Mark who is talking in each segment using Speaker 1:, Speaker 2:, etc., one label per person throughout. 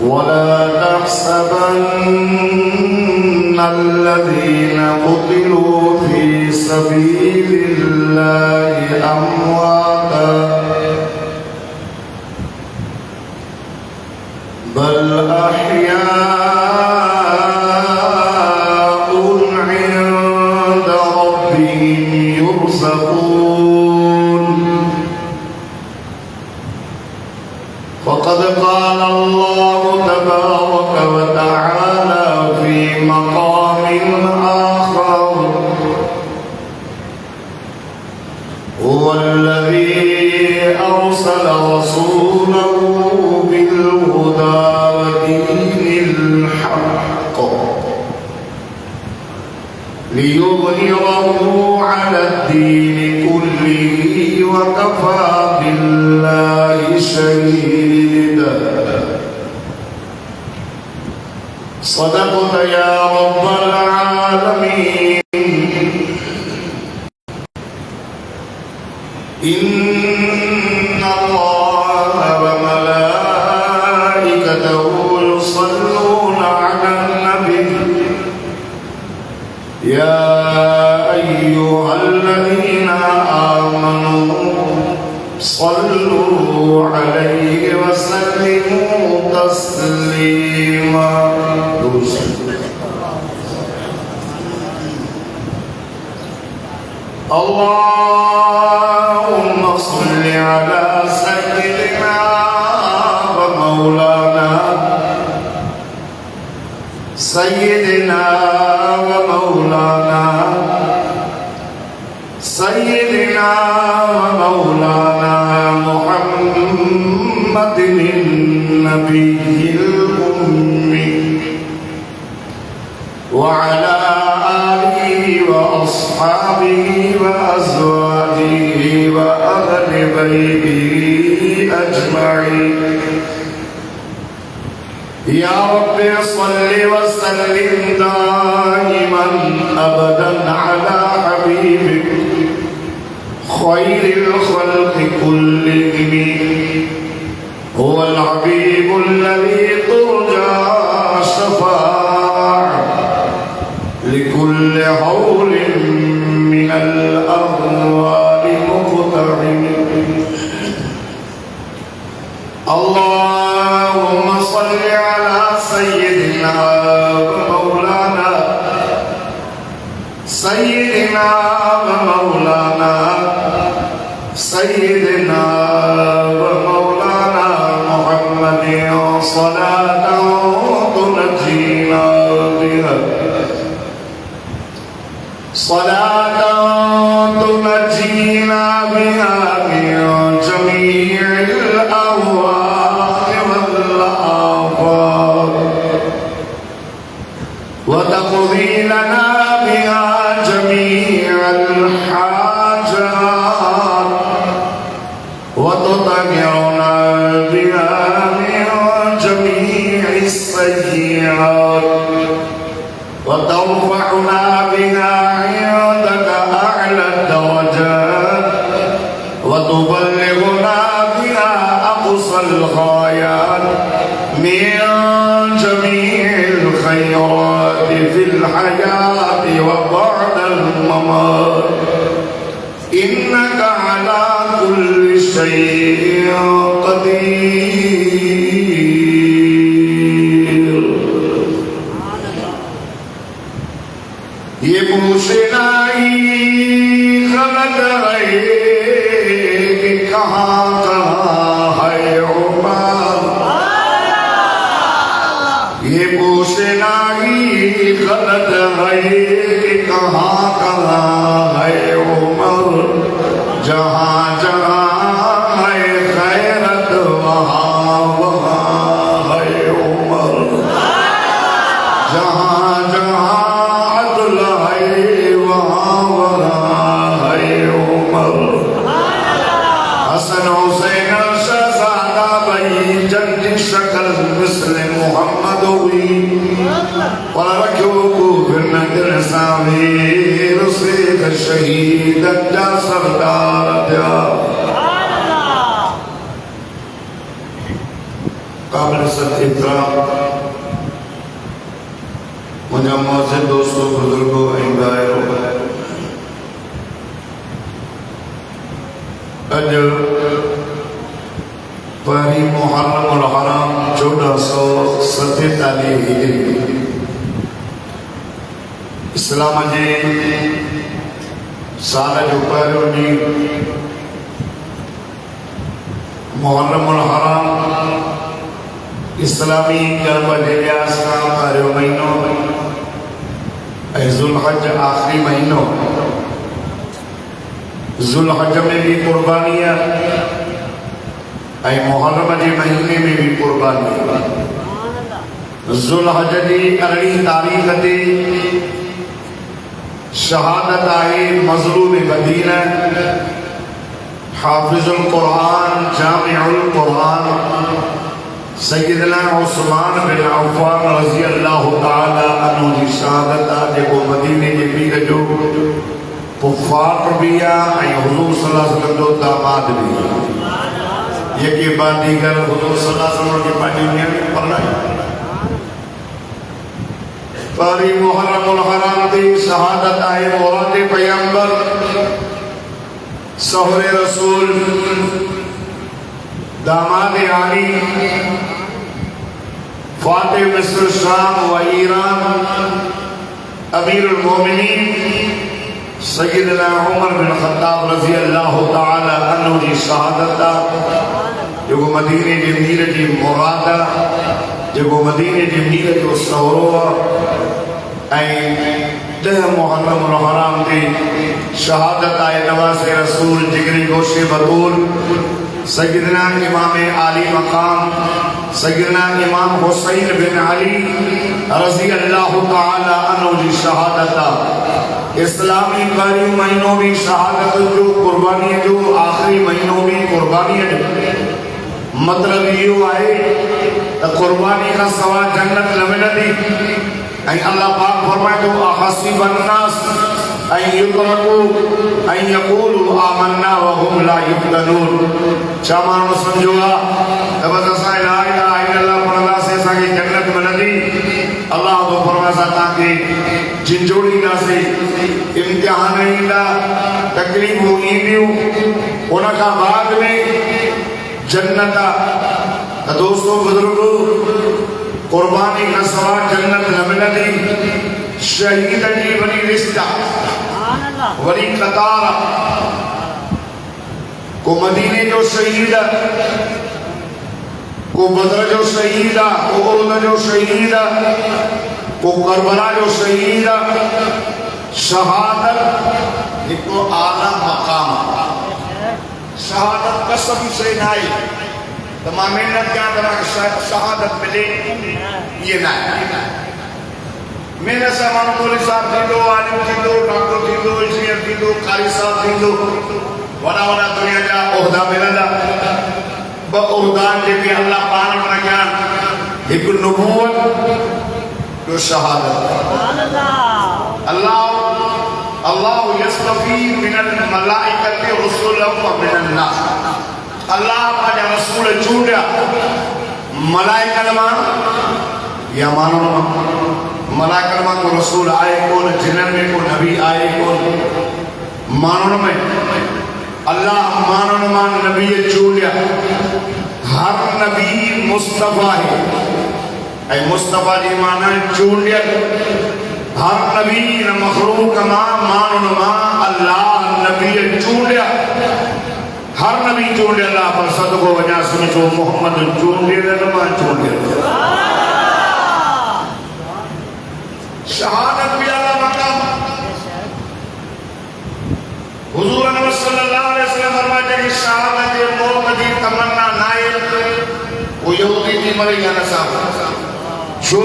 Speaker 1: ولا تحسبن الذين قتلوا في سبيل الله أمواتا بل أحياء عند ربهم يرزقون فقد قال الله تبارك وتعالى في مقام آخر هو الذي أرسل رسوله بالهدى ودين الحق ليظهره على الدين كله وكفى بالله شهيدا. صدقت يا رب العالمين. إن الله وملائكته يصلون على النبي يا أيها الذين آمنوا صلوا عليه وسلموا تسليما. اللهم صل على سيدنا ومولانا محمد النبي الأمي وعلى آله وأصحابه وأزواجه وأهل بيته أجمعين. يا رب صل وسلم دائما أبدا على حبيبك خير الخلق كلهم. هو الحبيب الذي ترجى شفاعة لكل حول من الأهوال مقتحم. اللهم صل على سيدنا ومولانا محمد صلاة تنجينا بها من جميع الأهوال والآفات وتقضي لنا بها جميع الحاجات وتطهرنا بها من جميع السيئات وترفعنا بها عندك أعلى الدرجات وتبلغنا بها أقصى الغايات من جميع الخيرات في الحياة وبعد الممات. إنك على كل شيء قدير. ये पूछना ही गलत है कि कहाँ है उमर. ये पूछना ही गलत है कि कहाँ है उमर. जहाँ जहाँ है खैरत वहाँ वहाँ है उमर. जहाँ जहाँ हसन हुसैन शहजादा भाई जन्नती शक्ल मिस्ल मोहम्मद हुई और रखो फिर सामीर से शहीद जा सरदार काबिल सद इकराम मुझे मौजूद दोस्तों बुजुर्गों अज पहली मुहर्रम उल हराम 1447 हिजरी इस्लाम जे साल जो पहलो ॾींहुं मुहर्रम उल हराम इस्लामी कर्म जे लिहाज़ सां पहिरियों महीनो ऐं ज़ुल्हज आख़िरी महीनो। ज़ुल्हज में भी कुर्बानी ऐं मुहर्रम जे महीने में भी कुर्बानी। ज़ुल्हज जी 18 तारीख़ ते शहादत आहे मज़लूम मदीना हाफिजुल कुरान जामिउल कुरान सय्यदना उस्मान बिन अफ़्फ़ान रज़ी अल्लाह तआला अन्हु जी शहादत आहे जेको मदीने जे पीर जो पुफ़ात भी आहे ऐं हुज़ूर सल्लल्लाहु अलैहि वसल्लम जो दामाद भी आहे। यके बाद दीगर हुज़ूर सल्लल्लाहु अलैहि वसल्लम के पंहिंजी नियम पढ़ाई। पहली मुहर्रम उल हराम ते शहादत आहे औलाद पैगंबर सोहरे रसूल दामाद आली फातिह मिस्र शाम व ईरान अमीरुल मोमिनीन सय्यदना उमर बिन खत्ताब रज़ी अल्लाह तआला अन्हु जी शहादत जो मदीने जे मीर जी मुराद जो मदीने जे मीर जो सहुरो ऐं 10 मुहर्रम उल हराम ते शहादत आहे नवाज़े रसूल जिगरी गोशे बतूल सय्यदना इमाम आली मकाम सय्यदना इमाम हुसैन बिन अली रज़ी अल्लाह तआला अन्हु जी शहादत। इस्लामी पहली महीनो भी शहादत जो कुर्बानी जो आखिरी महीनो भी कुर्बानी जो मतलब यो आहे त कुर्बानी का सवा जन्नत न मिलंदी ऐं अल्लाह पाक फरमाए थो अहसिब अन्नास ऐं युतरकू ऐं यक़ूलू आमन्ना व हुम ला युफ्तनून। छा माण्हू सम्झो आहे त बस असां ला इलाहा इल्लल्लाह पढ़ंदासीं असांखे जन्नत मिलंदी। अल्लाह तो फरमाए असां तव्हांखे झिंझोड़ींदासीं इम्तिहान ईंदा तकलीफ़ूं ईंदियूं उन खां बाद में जन्नत आहे। त दोस्तों बुजुर्गो कुर्बानी का सवा जन्नत न मिलंदी। शहीद जी वॾी लिस्ट वॾी कतार को मदीने जो शहीद को बदर जो शहीद को उहद जो शहीद को करबला जो शहीद। शहादत एक आला मकाम शहादत कसम से नाई तो मां मेहनत क्या तरह शहादत मिले ये ना मेहनत से मानो पुलिस साहब थींदो आलिम थींदो डॉक्टर थींदो इंजीनियर थींदो कारी साहब थींदो वॾा वॾा दुनिया जा उहदा मिलंदा। ब उहदान जेके अल्लाह पाण रखिया हिकु नुबुवत जो शहादत। अल्लाह यस्तफी मिनल मलाइकति रुसुलन व मिनन नास। अल्लाह पांजा रसूल चूंडिया मलाइकन मां या माण्हुनि मां। मलाइकन मां को रसूल आए कोन जिन्हनि में को नबी आए कोन माण्हुनि में। अल्लाह माण्हुनि मां नबी चूंडिया हर नबी मुस्तफा है ऐं मुस्तफा जी माना चूंडियल। हर नबी न मखलूक मां माण्हुनि मां अल्लाह नबी चूंडिया हर नबी चूंडियल आहे पर सदको वञा सम्झो मोहम्मद चूंडियल न मां चूंडियल। शहादत भी अल्लाह मकाम। हुजूर नबी सल्लल्लाहु अलैहि वसल्लम फरमाते हैं शहादत जे मौत जी तमन्ना नाए वो यहूदी थी मरे या नसारा छो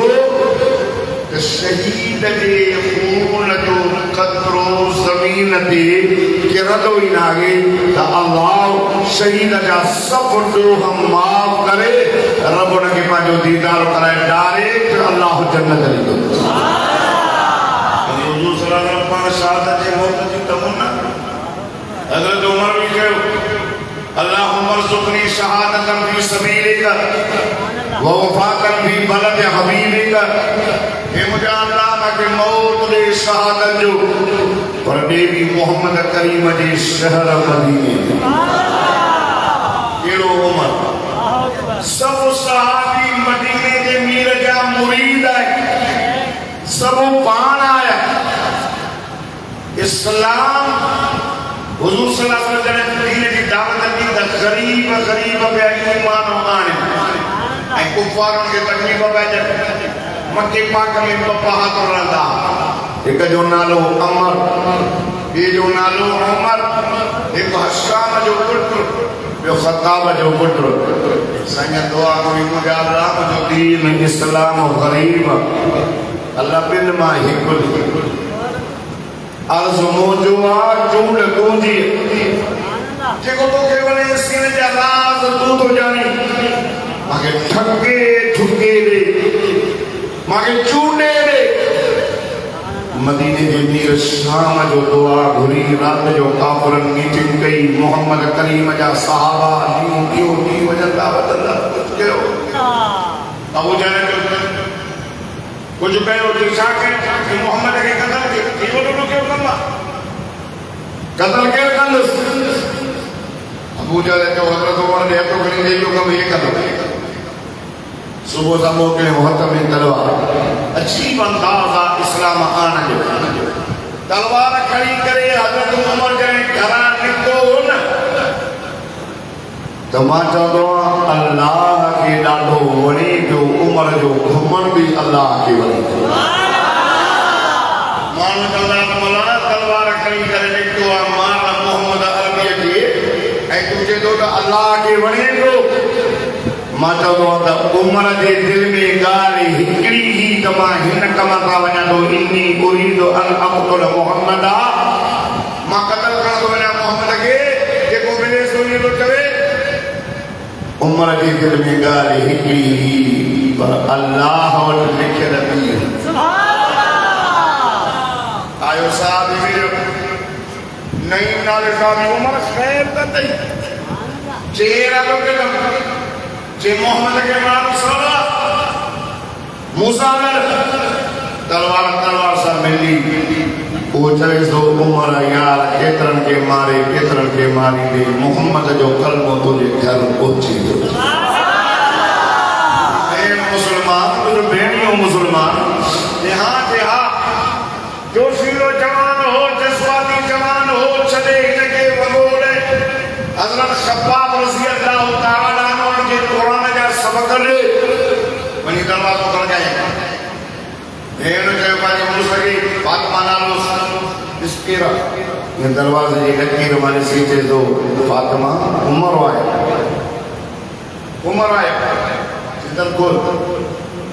Speaker 1: त शहीद जे खून जो कतरो ज़मीन ते किरंदो ई न आहे त अल्लाह शहीद जा सब ॾोह माफ़ करे रब उनखे पंहिंजो दीदार कराए डायरेक्ट अल्लाह जन्नत ॾींदो। हुजूर सल्लल्लाहु अलैहि वसल्लम पाण शहादत जे मौत जी तमन्ना हज़रत उमर भी कयो अल्लाहुम्मा रज़ुक़नी शहादतन फी सबीलिक वफ़ाक़न फ़ी बलद हबीबिक, हे मुझे अल्लाह के मौत दे शहादत जो पर देवी मोहम्मद करीम जे शहर मदीने केड़ो उमर सब सहाबी मदीने जे मीर जा मुरीद है, सब पाण आया इस्लाम हुजूर सल्लल्लाहु अलैहि वसल्लम दीन जी दावत दी त गरीब गरीब पे ईमान आने ऐ कुफारन के तकलीफ पे मक्के पाक में बहादुर रहंदा, एक जो नालो अमर, बे जो नालो उमर, एक हशाम जो पुत्र, ॿियो ख़त्ताब जो पुत्र। साईं दुआ करी मुंहिंजा अल्लाह जो दीन इस्लाम गरीब अल्लाह बिन मां हिकु अर्ज़ मौजू आहे चूंड गूंजी जेको तोखे वणे सीने जा राज़ तूं थो ॼाणी, मांखे ठके ठुके ॾे, मांखे चूंडे ॾे। मदीने जे मीर शाम जो दुआ घुरी, रात जो काफ़िरन मीटिंग कई, मोहम्मद करीम जा सहाबा ॾींहुं वॼंदा वधंदा कुझु कयो अबू जहल कुछ कयो तो छा के मोहम्मद के कत्ल के इहो ॾोढो कयो कम कत्ल केर कंदुस? अबू जहल जो हज़रत उमर ने हथो खणी ॾेई कम ये कंदो। सुबह सा मोकिले हथ में तलवार, अजीब अंदाज़ आहे इस्लाम आण जो। तलवार खणी करे हज़रत उमर जॾहिं घरां निकितो हो न त मां चवंदो आहियां अल्लाह खे ॾाढो वणे पियो, उमर जो घुमण बि अल्लाह खे वणे पियो। माण्हू चवंदा मौलाना तलवार खणी करे निकितो आहे मार मोहम्मद अरबीअ खे ऐं तूं चए थो त अल्लाह खे वणे पियो। मां चवंदो आहियां त उमर जे दिलि में ॻाल्हि हिकिड़ी ई त मां हिन कम तां वञा थो, इन्नी उरीदु अन अक़्तुल मुहम्मद, मां क़त्ल करण थो वञा मोहम्मद खे, जेको मिले सो इहो चवे। उमर जे दिल में ॻाल्हि हिकिड़ी ही पर अल्लाह वटि लिखियल हुई। आयो साहब नईं नाले साहब उमर ख़ैर त अथई चेर हलो के जे मोहम्मद के मारो सवा मूसा तलवार सां मिली वो चवे सो उमर यार केतरन के मारे केतरन के मारी दे, मोहम्मद जो कलमो तुझे घर पहुंची दो। मुसलमान तुझे भेड़ियों मुसलमान यहाँ जो सीलो जवान हो जज्बाती जवान हो चले इनके वगोड़े हजरत खब्बाब रज़ी अल्लाह तआला अन्हु के कुरान जा सबक ले वनी दरवाज़ो कर गए। भेड़ के पाजी मुसरी फातिमा नालो इसकेरा ये दरवाजे जे लकीर माने सीटे दो फातिमा उमर आए जिधर गोल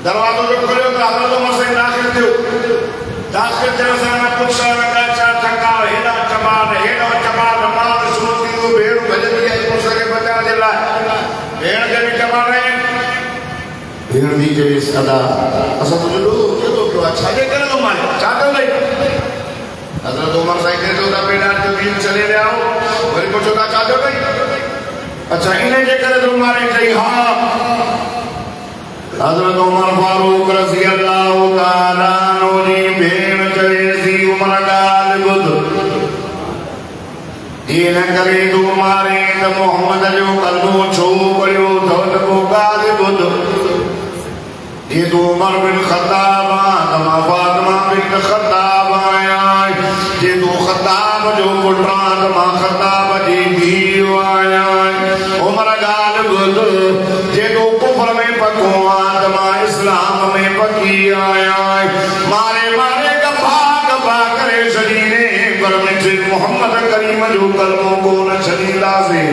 Speaker 1: दरवाजो जो खोलियो तो हजरत उमर से दाखिल थियो। दाखिल थियण सां पुछण लगा छा चंगा हेॾा चमार मार शुरू थी वियो। भेड़ भॼंदी आहे पुरुष खे बचाइण जे लाइ। भेड़ खे बि चमार भेड़ दी चवे सदा असां तुंहिंजो केॾो कयो आहे, छाजे करे थो मारे, छा कंदो? हज़रत उमर साईं चए थो त बेड़ा जो दीन चले विया हो, वरी पुछो था छा थियो अथई? अच्छा इन जे करे थो मारे? चई हा। हज़रत उमर फारूक रज़ी अल्लाह तआला अन्हु जी भेण चवे थी उमर ॻाल्हि ॿुध, इन करे तूं मारे त मोहम्मद जो कलमो छो पढ़ियो अथव त पोइ ॻाल्हि ॿुध। ये तो उमर बिन खत्ताब त मां फातिमा बिन खत्ताब आहियां, जे तूं खत्ताब जो पुटु आहीं त मां खत्ताब जी धीउ आहियां। उमर ॻाल्हि ॿुध, जे तूं कुफ्र में पको आहीं त मां इस्लाम में पकी आहियां। मारे गफ़ा करे छॾीने पर मिठे मोहम्मद करीम जो कलमो कोन छॾींदासीं।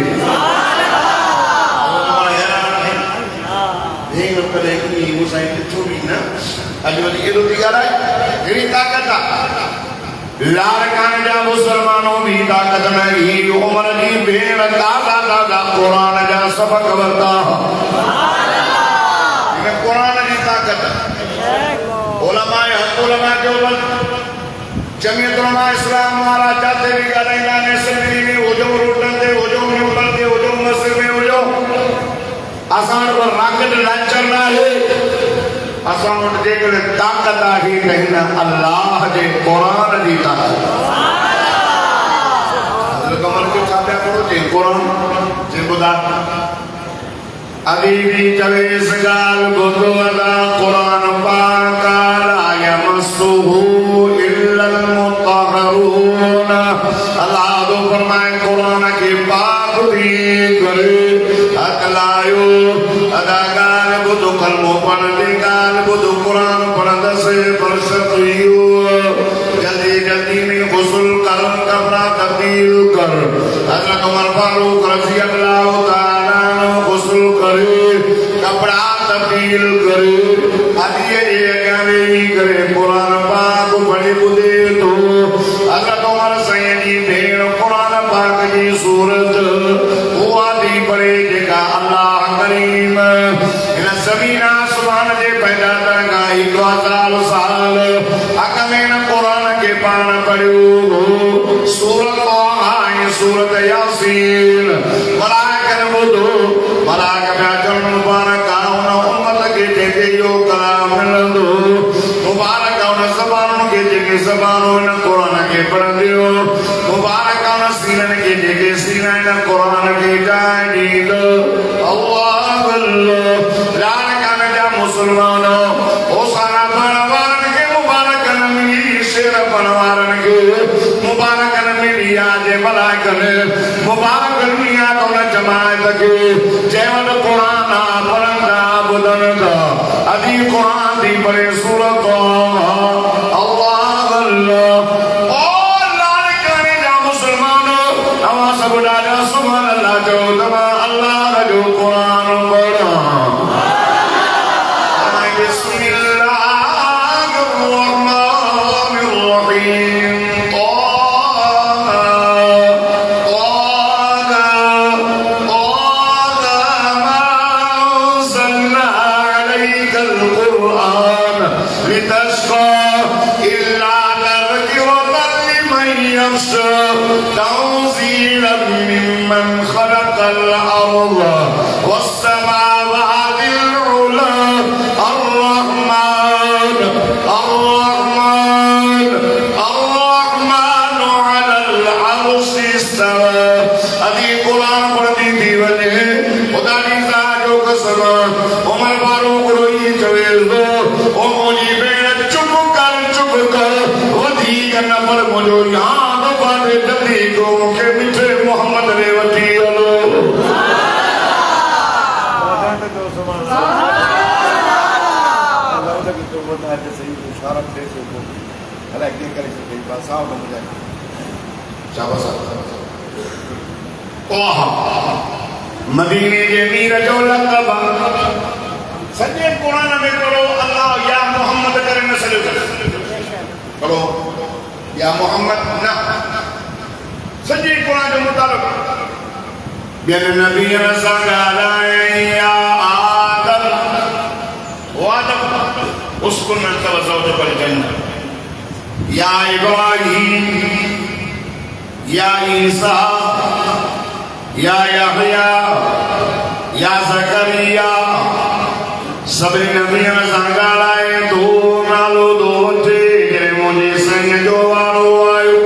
Speaker 1: लाड़काने जा मुसलमानों भी ताकत नहीं, उमर जी भेण दादा कुरान जा सबक वरता। कुरान जी ताकत उलमा जो जमीयत उलमा इस्लाम वारा जाते भी ॻाल्हाईंदा आहिनि, असेंबली में हुजो, रोडनि ते हुजो, मिंबर ते हुजो, मस्जिद में हुजो, असां वटि राकेट लॉन्चर कंदा है असां वटि जेकॾहिं ताक़त आहे त हिन अल्लाह जे क़ुरान जी ताक़त हज़रत उमर जो छा पिया करो जे क़ुरान जे ॿुधा अदी भी चवे इस ॻाल्हि ॿुधो अदा क़ुरान पाक ला यमस्सुहु इल्लल मुतहहरून अल्लाह तो फरमाए क़ुरान के पाक थी करे अकलायो अदा ॻाल्हि ॿुधो कलमो पढ़ंदे ॻाल्हि ॿुधो क़ुरान पढ़ंदसि फरशतियो जल्दी जल्दी में गुस्ल कर कपड़ा तब्दील कर हज़रत उमर फारूक रज़ी अल्लाह तआला गुस्ल करे कपड़ा तब्दील करे अदिए अगावे करे क़ुरान पाक पढ़े ॿुधे तो हज़रत उमर साईं जी भेण क़ुरान पाक जी सूरत हुआ थी पढ़े जेका अल्लाह करीम इन ज़मीन आसमान जे पैदा थियण खां 1000 साल अॻ में न क़ुरान खे पाण पढ़ियो सूरत ऐं सूरत यासीन मलाइकनि ॿुधो मलाइक पिया चवनि मुबारक उन उम्मत खे जेके इहो कलाम मिलंदो मुबारक उन ज़बानुनि खे जेके ज़बानूं हिन क़ुरान खे पढ़ंदियूं मुबारक उन सीननि खे जेके सीना हिन क़ुरान खे ठाहे ॾींदो अल्लाह अल्लाह लाल कान जा मुस्लमान ओ सारा पढ़ण वारनि खे मुबारक न मिली शेर पढ़ण वारनि खे मुबारक न मिली आहे जे मलाइकनि मुबारक मिली आहे त उन जमायत खे जंहिं वटि क़ुरान आहे पढ़ंदा ॿुधनि था अदी क़ुरान थी पढ़े सूरत अल्लाह अल्लाह ओ लाल कान जा मुस्लमान अवां सभु ॾाढा सुभाणे अल्लाह चओ त मां अल्लाह जो क़ुरान पढ़ां تنزيلا ممن خلق الأرض والسماوات العلى الرحمن الرحمن الرحمن على العرش استوى अदी कुरान पढ़ती थी वञे ख़ुदा जी ज़ात जो कसम उमर फारूक रोई चवे थो ओ मुंहिंजी भेण चुप कर वधीक न पर मुंहिंजो याद पाणे जल्दी को मूंखे मिठे मोहम्मद रे वठी हलो मदीने जे मीर जो लक़ब सॼे क़ुरान में पढ़ो अल्लाह या मोहम्मद करे न सॼो पढ़ो या मोहम्मद न सॼे क़ुरान जो मुताबिक़ ॿियनि नबीअनि सां ॻाल्हाए या आदम वादम उसकुन तवज़्ज़ो पर जन्नत या इब्राहीम या ईसा या यहया या ज़करिया सभिनी नबीअनि सां ॻाल्हाए तो नालो दो वठे जॾहिं मुंहिंजे संग जो वारो आयो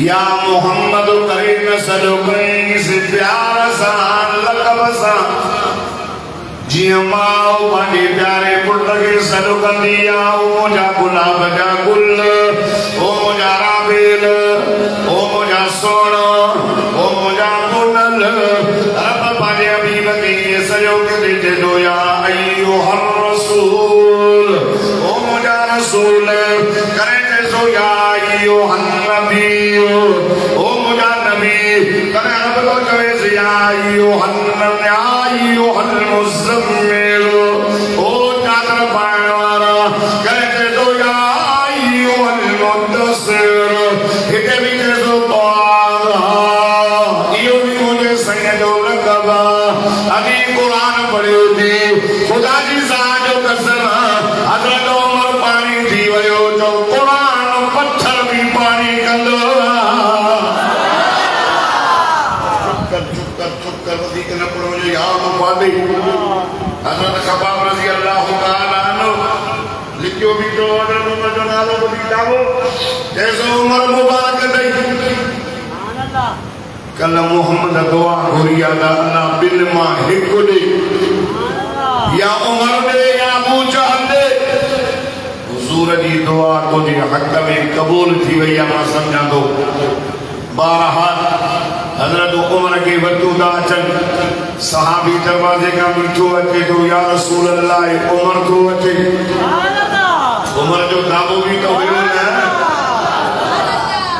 Speaker 1: या मोहम्मद करे न सॼो कईंसि प्यार सां लक़ब सां जीअं माउ पंहिंजे प्यारे पुट खे सॾु कंदी आहे ओ मुंहिंजा गुलाब जा गुल ओ मुंहिंजा राबेल ओ मुंहिंजा सोना ओ मुंहिंजा मुनल रब पंहिंजे हबीब खे सॼो करे चवंदो या अय्युहर रसूल ओ मुंहिंजा रसूल करे चवंदो या अय्युहन नबी ओ मुंहिंजा नबी करे रब थो चवेसि या अय्युहन मुज़म्मिल ओ चादर पाइण वारा करे चवंदो या अय्युहल मुद्दसिर हिते बि चवंदो इहो बि मुंहिंजे साईं जो लक़ब अदी क़ुरान पढ़ियो थी ख़ुदा जी ज़ात जो कसम हज़रत उमर पाणी थी वियो जो क़ुरान पत्थर बि पाणी कंदो चुप कर वधी के न पढ़ो जो यहाँ तो पादी हज़रत ख़ब्बाब रज़ी अल्लाह ताला अन्हु लिखियो भी तो हज़रत उमर जो नालो बदी लावो जैसे उमर मुबारक दई कल मोहम्मद दुआ घुरिया दा अल्लाह बिल मां हिक दे या उमर दे या अबू जहल दे हुजूर जी दुआ तो जी हक में कबूल थी वई मां समझा दो बहरहाल हजरत उमर के वतूदा अचन सहाबी दरवाजे का मीठो अचे तो या रसूल अल्लाह उमर तो अचे उमर जो दाबो भी तो हुयो न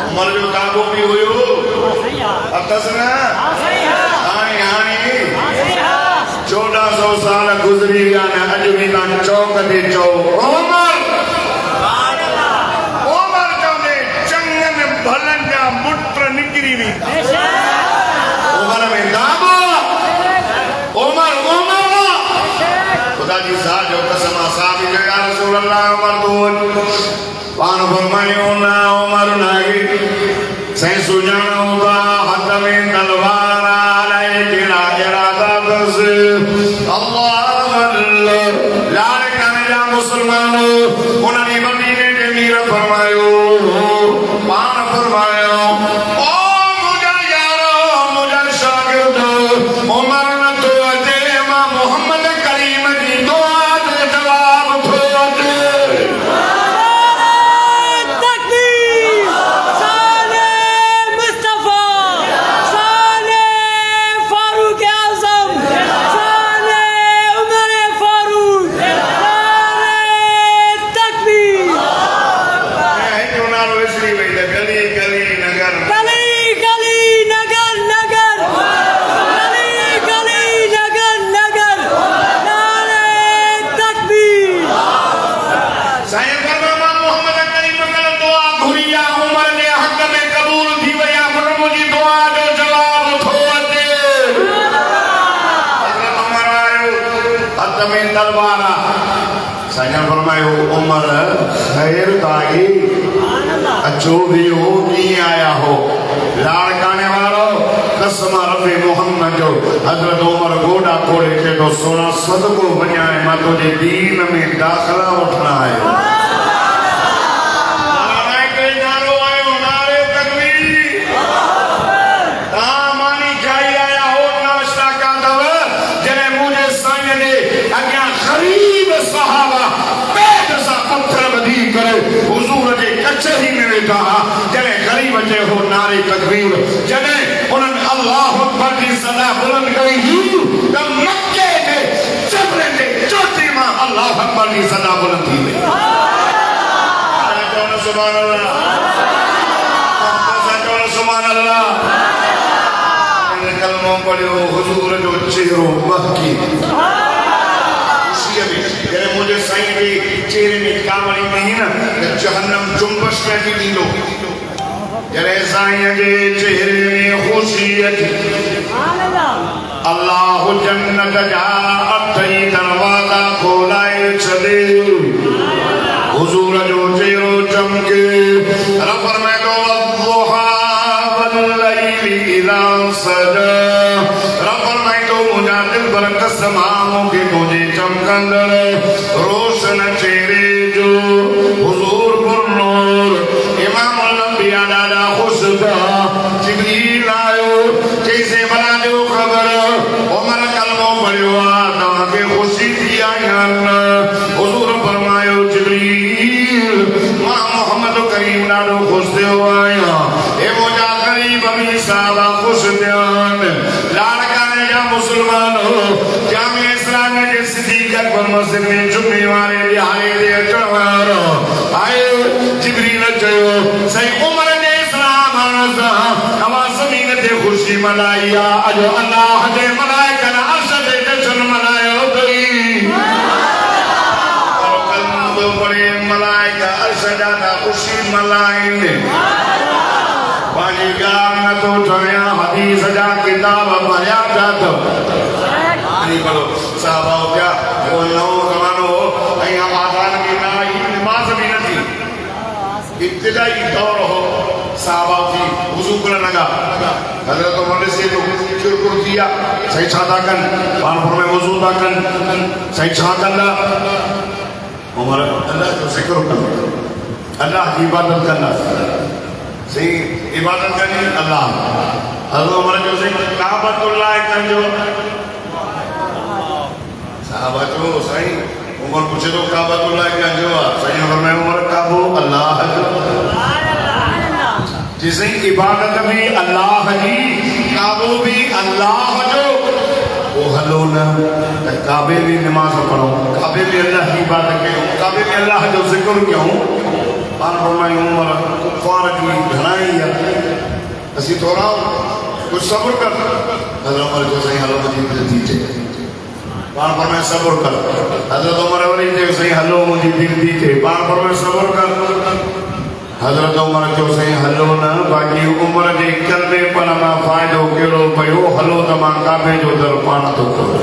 Speaker 1: उमर जो दाबो भी हुयो अतस न हाणे 1400 साल गुजरी विया न अज भी तां चौक ते चओ उमर चवंदे चङनि भलनि जा मुट निकिरी वी उमर में दाबो उमर खुदा जी साहब जो कसम साहब जो या रसूल अल्लाह उमर तो पान फरमायो ना उमर नागी सही सुजानो दा हाथ में तलवार आले केड़ा इरादा दस अल्लाह लाल कामया मुसलमानो उन्होंने मदीने के मीर फरमायो पान फरमायो फरमायो उमर खैर ताई अचो भी हो नहीं आया हो लाड़काने वालो कसम रबे मोहम्मद जो हजरत उमर गोड़ा खोले के तो सोना सदको बजाए मां तुझे दीन में दाखला उठना है कचहरी में वेठा जने गरीब अचे हो नारे तकबीर जने उन्हन अल्लाह अकबर की सदा बुलंद करी त मक्के के चबरे के चोटी मां अल्लाह अकबर की सदा बुलंद थी वई सुभान अल्लाह सुभान अल्लाह इन कलमों पढ़ियो हुजूर जो चेहरो बहकी मुझे साईं भी चेहरे में कावड़ी नहीं ना जहन्नम जुम्बश में भी दी लो जरे साईं के चेहरे में खुशी थी अल्लाह जन्नत जा अठई दरवाजा खोलाए छदे हुजूर जो चेहरो चमके रब में दो वद्दुहा वल्लैली इज़ा सजा रब में दो मुझा दिल पर कसमाओं के तुझे चमकंदड़ रोशन चेहरे जो हुजूर पर नूर इमाम अल-अंबिया दादा खुशदा जिब्रील आयो कैसे बना दो खबर उमर कलमों पढ़ियो आदम के खुशी थी आयन हुजूर फरमायो जिब्रील मां मोहम्मद करीम नालो खुश थियो आया ए मोजा करीब भी साहब खुश ध्यान लाड़काने जा मुसलमान हो जामे इस्लाम के सिद्दीक अकबर मस्जिद में जुम्मे वाले दिहाड़े दे अचण वारो आयो जिब्रील चयो सही उमर ने इस्लाम आनसा हवा ज़मीन ते खुशी मनाया अजो अल्लाह दे मलाइका ने अर्श ते जश्न मनायो तई और कलमो पढ़े मलाइका अर्श जाता खुशी मनाइने पानी गाम न तो ठया हदीस जा किताब पढ़या जातो नहीं पढ़ो साहबा हो गया वो नौ जमानो हो यहाँ आदान की ना नमाज भी न थी इब्तिदाई दौर हो साहबा थी वुजू करने लगा हजरत उमर से तो शुरू किया सही छाता कन पान पर में वजू ता कन सही छाता ला उमर अल्लाह जो जिक्र कर अल्लाह की इबादत करना सही इबादत करनी अल्लाह हज़रत उमर जो से काबतुल्लाह कन जो साहब जो सही उमर पूछे तो काबतुल्लाह कन जो सही उमर में उमर काबू अल्लाह जिसे इबादत भी अल्लाह जी काबू भी अल्लाह जो वो हलो न काबे में नमाज पढ़ो काबे में अल्लाह की इबादत करो काबे में अल्लाह जो जिक्र क्यों पान फरमाई उमर कुफार की घनाई है असी थोड़ा कुछ सब्र कर हज़रत उमर जो सही हलो मुझे दिल थे पान फरमाई सब्र कर हज़रत उमर वरी जो सही हलो मुझे दिल थे पान फरमाई सब्र कर हज़रत उमर जो सही हलो न बाकी उमर जे कलबे पर मां फायदो केड़ो पयो हलो त मां काबे जो दर पाण तो करो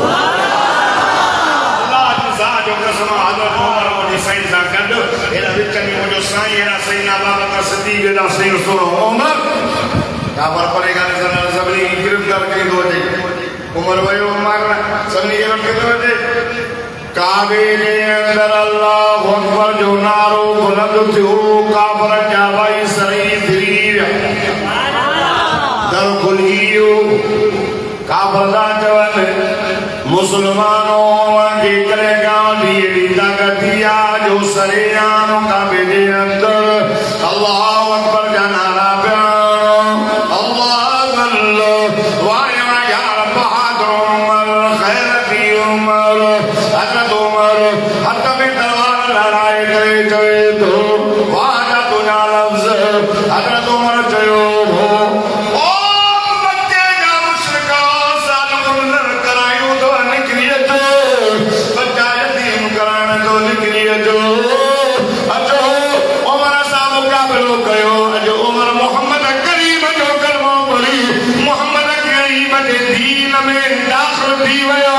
Speaker 1: अल्लाह जी सा जो कसम हज़रत उमर मुझे सही सा गड एड़ा विच में मुझो साईं एड़ा सही ना बाबा का सिद्दीक़ एड़ा सही सुनो उमर काबर परेगा नजर सबनी गिरफ्तार कई दो जे उमर वयो उमर सबनी गिरफ्तार कई दो जे काबे के अंदर अल्लाह अकबर जो नारो बुलंद थियो काबर जावाई सही दिरीर दर खुलियो काबर दा जवन मुसलमानों के करे गांव दी ताकतिया जो सरेआम काबे के अंदर अल्लाह अकबर जा नारा प्यारो अल्लाह अल्लाह वाह यार बहादुर उमर खैरती उमर हज़रत उमर हद में तलवार लड़ाई करे चवे तो वाजा तुझा लफ्ज़ हज़रत उमर चयो हो ओ बच्चे जा मुशरिका सालुन करायो तो निकलिए तो बच्चा यतीम कराने तो निकलिए तो अचो उमर सा मुकाबलो कयो अजो उमर मोहम्मद करीम जो कलमो पढ़ी मोहम्मद करीम के दीन में दाखिल थी वयो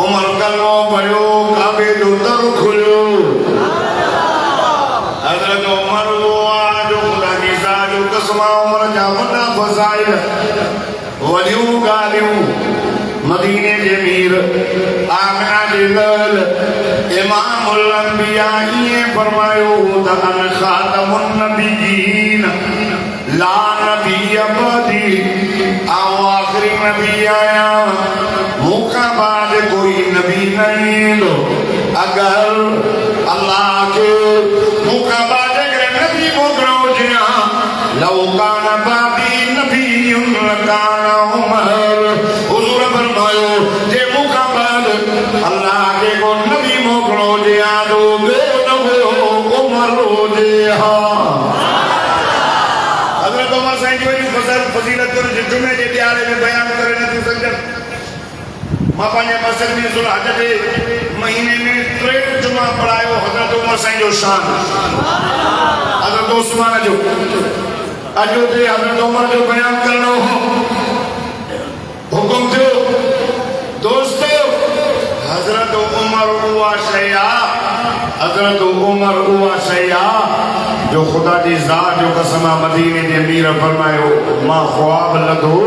Speaker 1: उमर कलमो पढ़ो काबे जो दर खुलियो हज़रत उमर वो जो खुदा की ज़ात जो कसम उमर जा वॾा फज़ाइल वॾियूं ॻाल्हियूं मदीने जे मीर आमिना जे लल इमामुल अंबिया ये फरमायो त अन खातमुन नबियीन ला नबी अबदी आओ आखिरी नबी आया मुका बाद कोई नबी नहीं लो अगर अल्लाह के मुका बाद अगर नबी मोकलो जिया लौकान बाबी नबी लकान उमर हुजूर फरमायो जे मुका बाद अल्लाह के को नबी मोकलो जिया दो बे न उमर जिया हज़रत उमर साईं जी फजीलत जो जुमे जे ॾियारे में बयान करे नथियूं सघजनि मां पंहिंजे मस्जिद में ज़ुल्हज जे महीने में 3 जुमा पढ़ायो हज़रत उमर साईं जो शान हज़रत उस्मान जो अॼु ते हज़रत उमर जो बयान करणो हुकुम थियो दोस्तो हज़रत उमर उहा शइ आहे हज़रत उमर उहा शइ आहे जो खुदा जी ज़ात जो कसम मदीने जे अमीर फरमायो मां ख्वाब लधो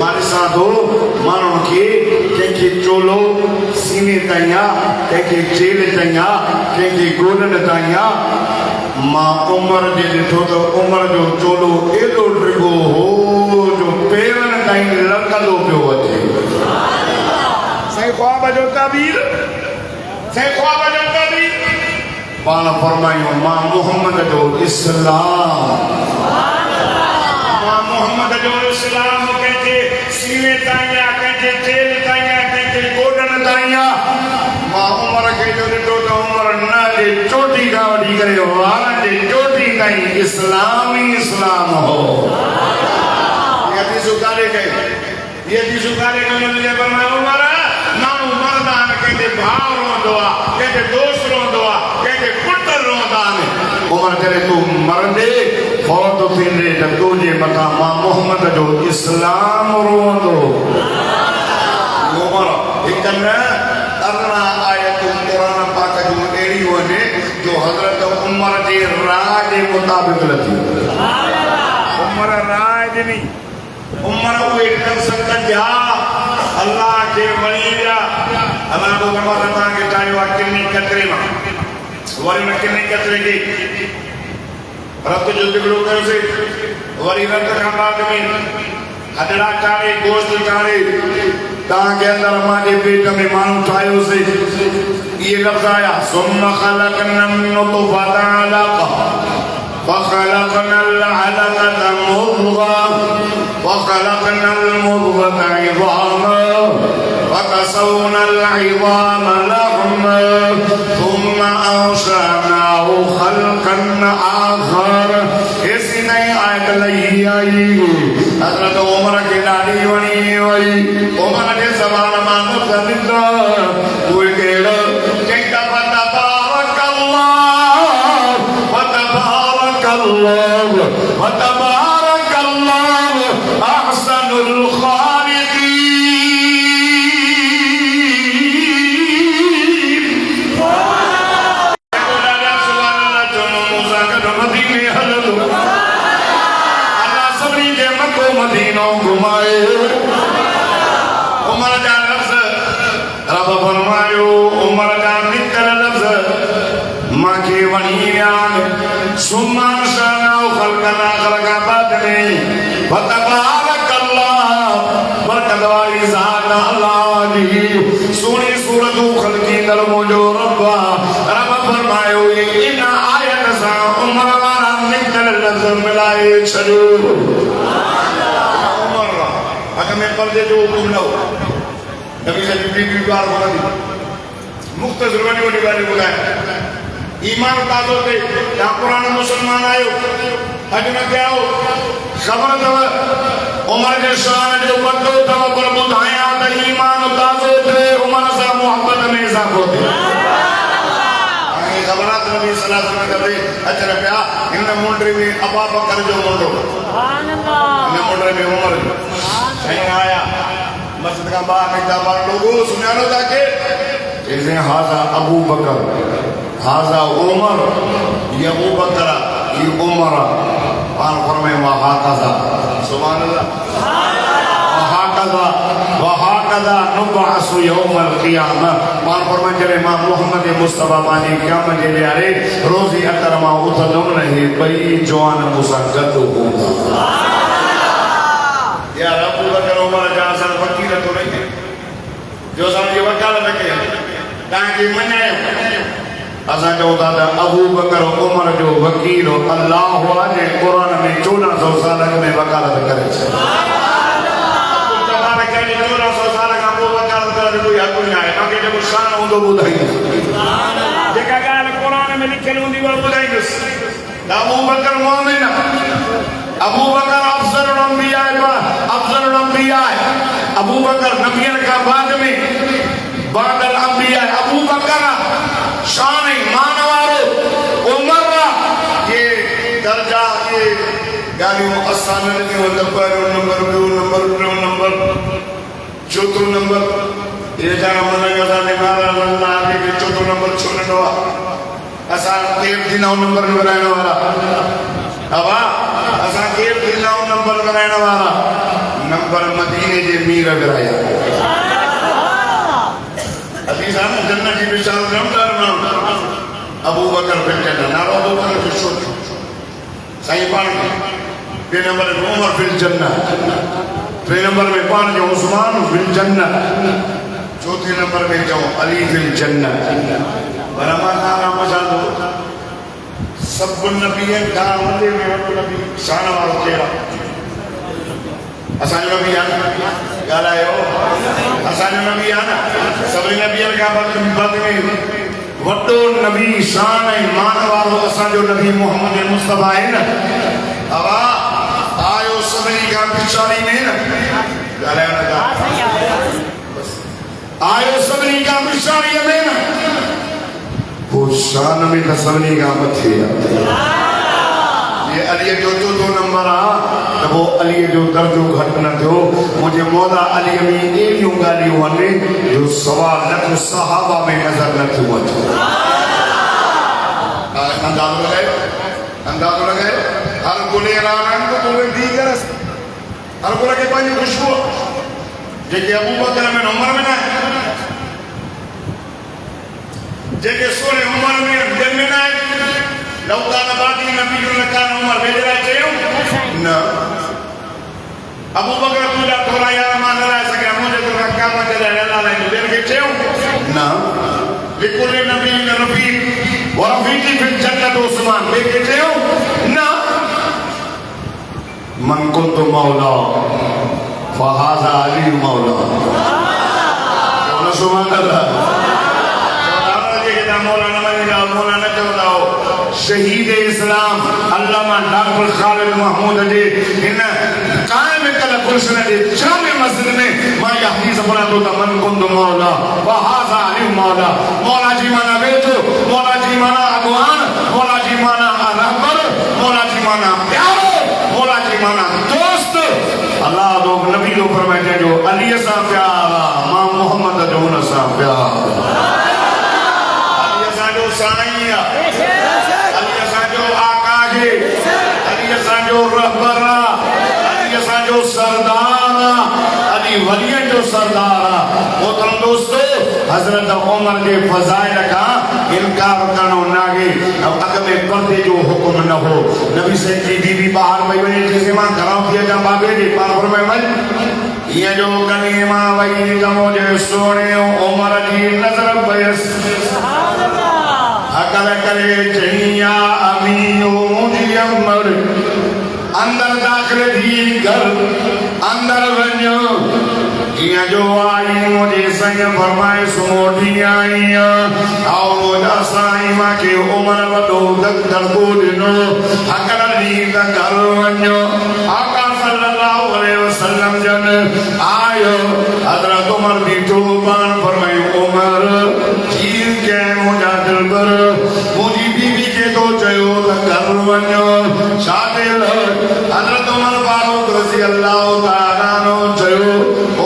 Speaker 1: मां ॾिसां थो माण्हुनि खे कंहिंखे चोलो सीने ताईं आहे कंहिंखे चेल ताईं आहे कंहिंखे गोॾनि ताईं आहे मां उमर जे ॾिठो त उमर जो चोलो एॾो डिघो हो जो पेरनि ताईं लटंदो पियो अचे साईं ख्वाब जो ताबीर साईं ख्वाब जो ताबीर पाण फरमायूं मां मोहम्मद जो इस्लाम मां मोहम्मद जो इस्लाम कंहिंखे सीने ताईं आहे कंहिंखे चेल ताईं आहे कंहिंखे गोॾनि ताईं आहे मां उमर खे जो ॾिठो त उमर न जे चोटी खां वठी करे वारनि जे चोटी ताईं इस्लाम ई इस्लाम हो ये हदीसूं काॾे कई ये हदीसूं काॾे कई फरमायो उमर माण्हू मरदा आहिनि कंहिंजे भाउ रहंदो आहे कंहिंजे दोस्त रहंदो आहे कंहिंजे पुट रहंदा आहिनि उमर करे तूं मरंदे फौत थींदे त तुंहिंजे मथां मां मोहम्मद जो इस्लाम रहंदो उमर हिकु न 18 आयतूं क़ुरान पाक जूं अहिड़ियूं आहिनि जो हज़रत उमर जे राह जे मुताबिक़ लथी उमर राय ॾिनी उमर उहे सकत जा अल्लाह के वली जा अल्लाह तो फरमाता के ठाहियो आहे किनी कतरे मां वरी न किनी कतरे के रत जो टुकड़ो कयोसीं वरी रत खां बाद में हॾड़ा चाढ़े गोश्त चाढ़े तव्हांखे अंदरि मां पेट में माण्हू ठाहियोसीं इहे लफ़्ज़ आया सुम्मा ख़लक़ना नुतफ़त अलक़ा فخلقنا العلقة مضغة وخلقنا المضغة عظاما فكسونا العظام لحما ثم أنشأناه خلقا آخر ऐसी नई आयत लही आई हज़रत उमर के ॾाढी वणी वई उमर जे ज़बान मां लफ़्ज़ निकिता उहे कहिड़ा चईं وتبارك الله أحسن الخالقين अल्लाह सभिनी खे मको मदीनो घुमाए उमर जा लफ़्ज़ रब फरमायो उमर जा निकल लफ़्ज़ मांखे वणी विया सुम्मा अंशअनाहु ख़ल्क़न आख़र खां बाद में फतबारक अल्लाह बरकत वारी ज़ात अल्लाह जी सुहिणी सूरतूं ख़ल्क़ींदड़ मुंहिंजो रब रब फरमायो इन आयत सां उमर वारा निकल लफ़्ज़ मिलाए छॾियो उमर अॻ में पर्दे जो हुकुम न हो नबी जी बीबी ॿार वणंदी मुख़्तसर वॾी वॾी ॻाल्हियूं ॿुधाए ईमान ताज़ो थे या पुराना मुसलमान आयो अज न क्या हो खबर तव उमर के शान जो पतो तव पर बुधाया त ईमान ताज़ो थे उमर सा मोहब्बत में इजाफो थे आगे खबरात नबी सल्लल्लाहु अलैहि वसल्लम करे अचर पिया इन मुंडरी में अबू बकर जो मुंडो सुभान अल्लाह इन मुंडरी में उमर सही आया मस्जिद का बाहर निकला बार लोगों सुनानो ताके जैसे हाजा अबू बकर हाजा उमर ये अबू बकर ये उमर पान फरमाए वहाकज़ा सुभान अल्लाह वहाकज़ा नुबअसु यौमल क़ियामह पान फरमाए जरे मां मोहम्मद मुस्तफा पानी क़यामत जे ॾियारे रोज़ी अतर मां उथंदुमि न हे ॿई जवान मूंसां गॾु हूंदा यार अबू बकर उमर जा असां वकील तो नहीं जो असांजी वकालत कई तव्हांखे मञायो असां चऊं था त अबू बकर उमर जो वकील अल्लाह जे क़ुरान में 1400 साल में वकालत करे छॾी 1400 साल खां पोइ वकालत करण जो कोई हक़ न आहे तव्हांखे जेको शान हूंदो ॿुधाईंदुसि जेका ॻाल्हि क़ुरान में लिखियल हूंदी उहा ॿुधाईंदुसि त अबू बकर मोमिन अबू बकर अफ़ज़लुल अंबिया अबू बकर नबियन खां बाद में बादल अंबिया अबू बकर शान मान वारो उमर ये दर्जा ये गालियों आसान नहीं होता पहलो नंबर दो नंबर टियों नंबर चौथो नंबर ये जाना मन का ने मारा अल्लाह के चौथो नंबर छोड़नो असा केव दिनों नंबर बनाने वाला अब असा केव दिनों नंबर बनाने वाला नंबर मदीने जे मीर कराया हदीस है जन्नत की विशाल रमदार नाम अबू बकर फिल जन्नत नारो अबू बकर फिल शुद्ध सही पान बे नंबर उमर फिल जन्नत टे नंबर में पान जो उस्मान फिल जन्नत चौथे नंबर में जो अली फिल जन्नत बरमा नारा मजादो सब नबी का वंदे में नबी शान वालो चेहरा असांजो नबी आहे ॻाल्हायो असांजो नबी आहे न सभिनी नबियनि खां बाद में वॾो नबी शान ऐं मान वारो असांजो नबी मोहम्मद मुस्तफा आहे न हवा आयो सभिनी खां पिछाड़ी में न ॻाल्हायो न आयो सभिनी खां पिछाड़ीअ में न पोइ शान में त सभिनी खां मथे आहे ये अली जो चौथो नंबर आहे त पोइ अली जो दर्जो घटि न थियो मुंहिंजे मौला अली में अहिड़ियूं ॻाल्हियूं आहिनि जो 1.25 लाख सहाबा में नज़र न थियो अचे अंदाज़ो लॻायो हर गुले रानन को बोले दीगर हर गुले के पानी खुशबू जेके अबू बकर में उमर में ना जेके सोने उमर में दिल में ना लौका नबादी नबी जो लगा उमर बेजरा चाहिए ना अबू बकर पूजा थोड़ा यार मान रहा है सके मुझे तो रखा मत ले अल्लाह ने दिल के चाहिए ना लिकुल नबी ने रफीक और रफीकी फिर जन्नत उस्मान देखे चाहिए ना मन कुंत मौला फहाजा अली मौला सुभान अल्लाह मौलाना मौलाना चवंदा शहीद इस्लाम अल्लामा डॉक्टर खालिद महमूद जी इन कायम कल गुलशन जे जामे मस्जिद में मां या हदीस पढ़ा तो मन कुंद मौला फहाजा अली मौला मौला जी माना बेटो मौला जी माना अगवान मौला जी माना रहबर मौला जी माना प्यारो मौला जी माना दोस्त अल्लाह दो नबी दो फरमाया जो अली सा प्यारा मां मोहम्मद जो न सा प्यार अली सा जो साईं अली सा जो आका है अली सा जो रहबर अली सा जो सरदार अली वलियन जो सरदार मोहतरम दोस्तों हजरत उमर के फजाइल का इनकार करना नागे अब अगर में पर्दे जो हुक्म न हो नबी से की बीवी बाहर वही वही जैसे मां घरों किया जा बाबे जी पार में मत ये जो कलीमा वही जमो जे सोने उमर की नजर बयस अकल करे चैया अमीयो मुझी अमर अंदर दाखिल थी घर अंदर वञो जिया जो आई मुझे संग फरमाए सुमोटी आई आओ मुझा साईं मां के उमर वडो दड़को दिनो अकल दी घर वञो आका सल्लल्लाहु अलैहि वसल्लम जन आयो हजरत उमर बीठो पान फरमाए उमर चीर के मुझा दिल पर मुझी बीवी के तो चयो घर वञो शादिल हजरत उमर फारूक रज़ी अल्लाह तआला नो चयो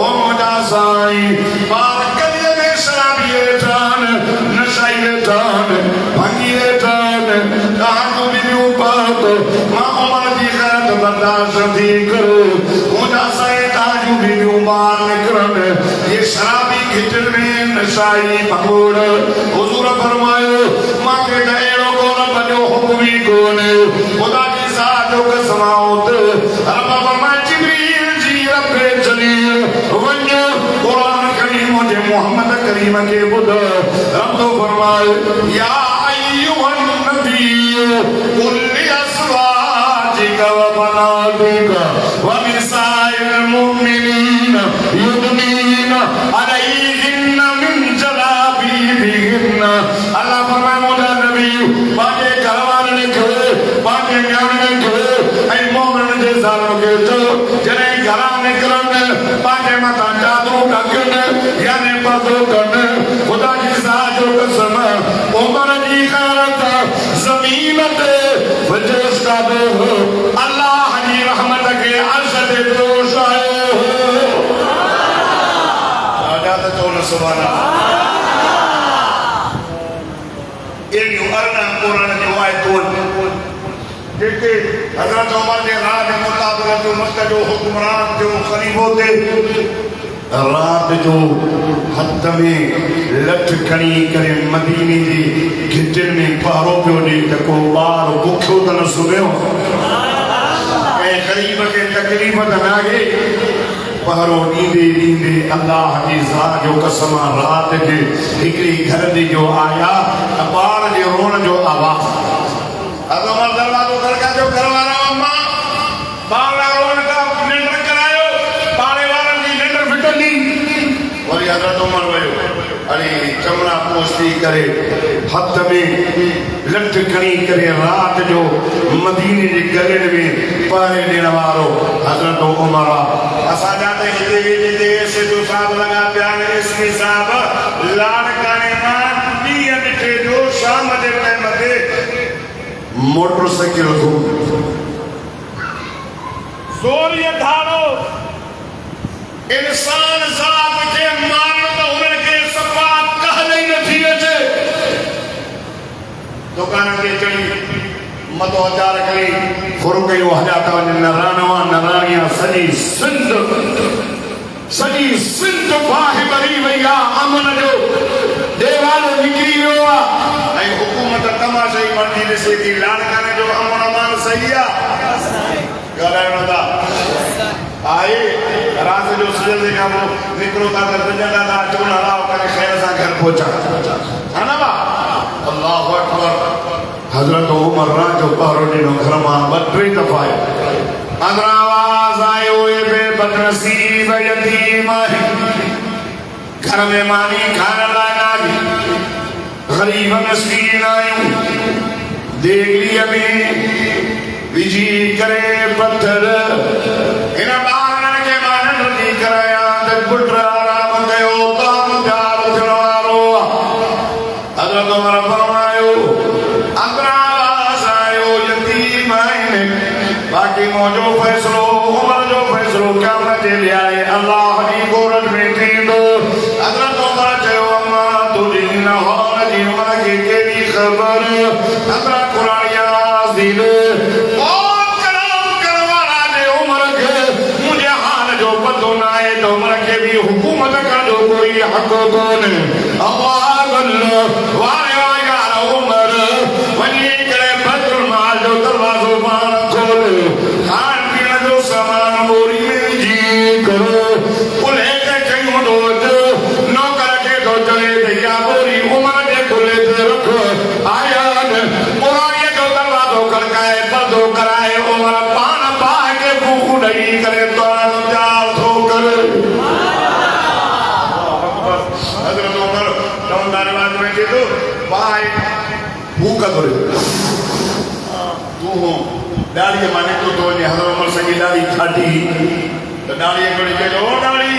Speaker 1: ओ मुझा साईं पार कलिए में शराबिए जान नशाइए जान भंगिए जान कहां तो भी बात मां उमर की खैरत बर्दाश्त थी करो मुझा साईं ताजू भी बाहर निकलन ये शराबी खिचड़ में नशाई पकोड़ हुजूर फरमायो मां के दएड़ो को बनो हुक्मी कोने खुदा की साथ जो कसमाउत रब फरमाए जिब्रील जी रब्बे जलील वन्य कुरान करीम मुझे मोहम्मद करीम के बुध रब तो फरमाए या अय्युहन नबी कुल लिअज़वाजिका व बनातिका व निसाइल मुमिनीन युदनीन अलैहिन्ना मिन जलाबीबिहिन्ना अल्लाह फरमाए मुझे नबी बाके घरवाले ने कहे बाके न्याणे ने कहे ऐ मोमिन जे जानो के तो जने घरा निकलन बाके मता जादू ढकन यानी पतो कन खुदा की साथ जो कसम उमर की खैरत जमीन पे वजस का दो अल्लाह की रहमत के अर्श पे दोष आए हो आजा तो सुभान अल्लाह एक युगरना कुरान की आयतों जेके हजरत उमर के राज मुताबिक जो मक्का जो हुक्मरान जो खलीफो थे रात जो हथ में लठ खणी करे मदीने जी खिचन में पहरो पियो ॾे त को ॿार बुखियो त न सुम्हियो ऐं ग़रीब खे तकलीफ़ त न आहे पहरो ॾींदे ॾींदे अल्लाह जी ज़ात जो कसम रात जे हिकिड़ी घर जी जो आया त ॿार जे रोअण जो आवाज़ अब उमर दरवाज़ो खड़का जो घर वारा अम्मा ॿार रोअण का निंड करायो पाड़े वारनि जी निंड फिटंदी वरी हज़रत उमर वयो अरे चमड़ा पोस्ती करे हथ में लठ खणी करे रात जो मदीने जे गलियुनि में पहरे ॾियण वारो हज़रत उमर असां जाते हिते वेठे सिद्धू साहब लॻा पिया आहिनि इसमी साहब लाड़काने मां ॾींहं ॾिठे जो शाम जे टाइम ते मोटरसाइकिल जोर ये धारो इंसान जात के मानो तो उनके सफात कह नहीं थी अचे दुकान के चढ़ी मतो अचार करी फुरुक यो हजाता वञे नरानवा नरानिया सॼी सिंध बाहि भरी वई आहे अमन जो देवालो निकिरी वियो आहे ऐं हुकूमत तमाशा ई मर्जी ॾिसे थी लाड़काने जो अमन अमान सही आहे ॻाल्हाइणो था आहे रात जो सजदे खां पोइ निकिरो था त विझंदा था चून हलाओ करे ख़ैर सां घर पहुचा हा न भाउ अल्लाहु अकबर हज़रत उमर राजो पहरो ॾिनो घर मां ॿ टे दफ़ा अंदरां आवाज़ आयो ए बेबदनसीब यतीम घर में मानी खाइण लाइ न आई ग़रीब मिस्कीन आहियूं देगलीअ में विझी करे पत्थर हिन ॿारनि खे मां नंढी करायां त पुट आराम कयो ताम प्यार थियण वारो आहे हज़रत उमर फरमायो अंदरां आवाज़ आयो यतीम आहिनि बाक़ी मुंहिंजो फ़ैसिलो उमर जो फ़ैसिलो क़यामत जे ॾियारे अल्लाह जी गोरज में थींदो हज़रत उमर चयो अम्मा तुंहिंजी हिन हाल जी उमर खे कहिड़ी ख़बर अंदरां क़ुरान याज़ीन हुकूमत जो कोई हक कोन्हे उमर वञी करे बैतुल माल जो दरवाज़ो पाण खोल खाइण पीअण जो सामान बोरी में विझी करो कुल्हे ते चयूं थो नौकर खे थो चवे त इहा बोरी उमर जे कुल्हे ते रख आया बुराईअ जो दरवाज़ो खड़काए पर्दो कराए उमर पाण बाहि खे फूक ॾेई करे तयार थो करे दाढ़ी माने तो वञे हज़रत उमर संगी दाढ़ी खाटी त दाढ़ी खणी चयो ओ दाढ़ी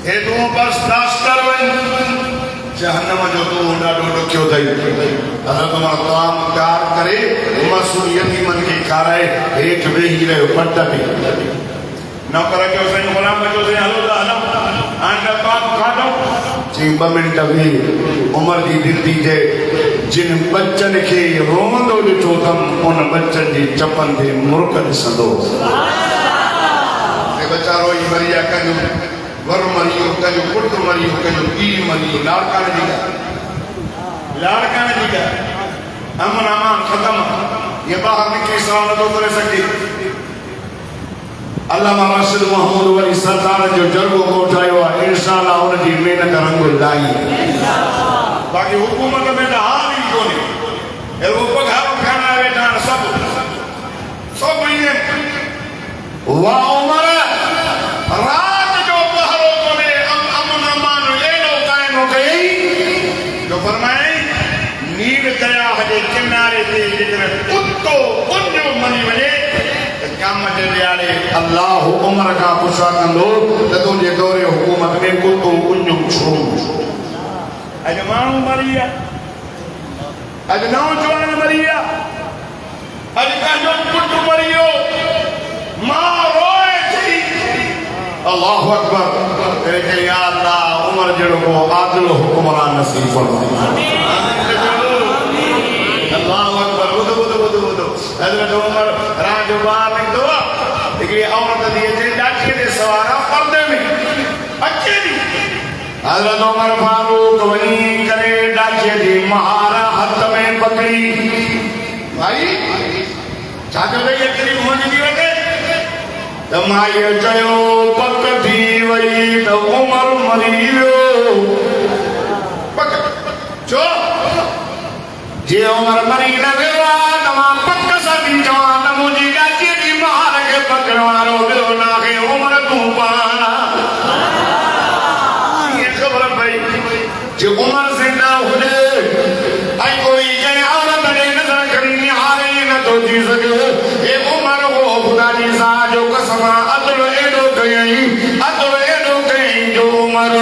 Speaker 1: हे तूं बर्दाश्त कर वञ जहन्नम जो तूं ॾाढो ॾुखियो अथई हज़रत उमर तमाम प्यार करे मसूर यतीमनि खे खाराए हेठि वेही रहियो पट ते नौकर खे साईं ग़ुलाम जो साईं हलो त हलूं हाणे पाप खाधो चई 2 मिंट वेही उमर जी दिलि थी चए जिन बच्चनि खे रोअंदो ॾिठो अथमि उन बच्चनि जी चपनि ते मुर्क ॾिसंदो वीचारो ई मरी विया कंहिंजो वर मरी वियो कंहिंजो पुटु मरी वियो कंहिंजो पीउ मरी वियो लाड़काणे जी ॻाल्हि अमन अमान ख़तमु हीअ ॿाहिरि निकिरी सवाल नथो करे सघे अल्लामा राशिद महमूद वली सरकार जो जरगो कोठायो आहे इंशाअल्लाह उन जी महिनत रंग लाई बाक़ी हुकूमत में त हाल ई कोन्हे एॾो पघारो खाइण वेठा सभु ईअं वाह उमर रात जो पहरो कोन्हे अमन अमान एॾो क़ाइमु कयई जो फरमाए नींद कया हजे किनारे ते जेकर कुतो उञो मरी वञे क़यामत जे ॾियारे अल्लाह उमर खां पुछा कंदो त तुंहिंजे दौरे हुकूमत में कुतो उञो छो अॼु माण्हू मरी विया अॼु नौजवान मरी विया अॼु कंहिंजो पुटु मरी वियो मां रोए थी अल्लाहु अकबर तेरे खे या अल्लाह उमर जहिड़ो को आदिल हुकुमरान नसीब फरमाए अल्लाहु अकबर ॿुधो हज़रत उमर रात जो ॿाहिरि निकितो हिकिड़ी औरत थी अचे ॾाखीअ ते सवार आहे पर्दे में अचे थी हज़रत उमर फारूक वञी करे ॾाखीअ जी महार हथ में पकड़ी भाई छा थो अथई एतिरी मोज थी वठे त माईअ चयो पक थी वई त उमर मरी वियो पक छो जे उमर मरी न वियो आहे त मां पक सां थी चवां त मुंहिंजी ॾाखीअ जी महार खे पकड़ वारो ॿियो नाहे उमर तूं पाण जो उमर ज़िंदा हुजे ऐं कोई कंहिं औरत ॾे नज़र खणी निहारे न थो थी सघे हे उमर हो ख़ुदा जी सां जो कसम अदल एॾो कयईं जो उमर